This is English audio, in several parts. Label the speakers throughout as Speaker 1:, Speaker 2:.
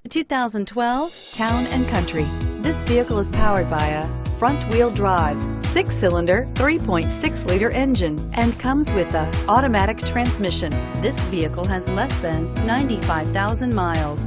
Speaker 1: The 2012 Town & Country. This vehicle is powered by a front-wheel drive, 6-cylinder, 3.6-liter engine, and comes with an automatic transmission. This vehicle has less than 95,000 miles.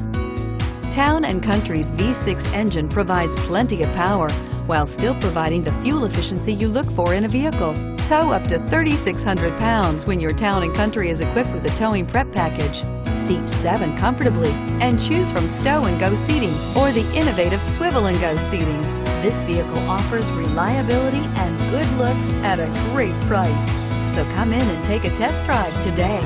Speaker 1: Town & Country's V6 engine provides plenty of power while still providing the fuel efficiency you look for in a vehicle. Tow up to 3,600 pounds when your Town & Country is equipped with a towing prep package. Seat 7 comfortably and choose from stow and go seating or the innovative swivel and go seating. This vehicle offers reliability and good looks at a great price. So come in and take a test drive today.